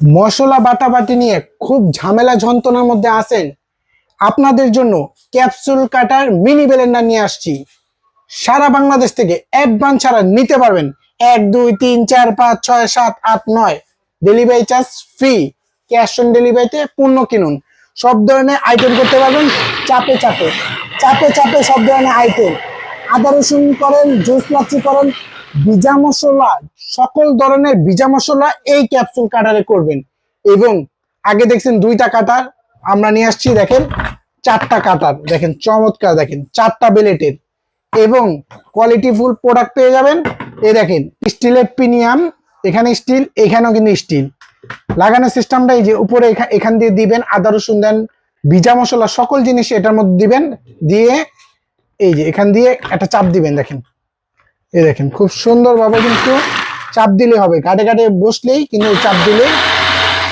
মশলা বাটাবাটি নিয়ে খুব ঝামেলা যন্ত্রণার মধ্যে আছেন, আপনাদের জন্য ক্যাপসুল কাটার মিনি ব্লেন্ডার নিয়ে আসছি। সারা বাংলাদেশ থেকে অ্যাডভান্স ছাড়া নিতে পারবেন। 1 2 3 4 5 6 7 8 9 delivery charge free. Cash on ডেলিভারিতে পণ্য কিনুন, সব ধরনের আইটেম করতে পারবেন। চাপে চাপে চাপে চাপে সব ধরনের আইটেম, আদা রসুন করেন, জুস লাচ্ছি করেন, ভিজা মশলা, সকল ধরনের ভিজা মশলা এই ক্যাপসুল কাটারে করবেন। এবং আগে দেখছেন 2টা কাটার, আমরা নিয়ে আসছি দেখেন 4টা কাটার। দেখেন চমৎকার, দেখেন 4টা ব্লেডের এবং কোয়ালিটি ফুল প্রোডাক্ট পেয়ে যাবেন। এই দেখেন স্টিলের প্রিমিয়াম, এখানে স্টিল, এখানেও কিন্তু স্টিল। লাগানোর সিস্টেমটা এই যে উপরে এখান দিয়ে দিবেন, আদা রসুন দেন, ভিজা মশলা সকল জিনিস এটার মধ্যে দিবেন, দিয়ে এই যে এখান দিয়ে একটা চাপ দিবেন। দেখেন এই দেখেন খুব সুন্দর ভাবে কিন্তু চাপ দিলে হবে, গাড়ে গাড়ে বসলেই কিন্তু চাপ দিলে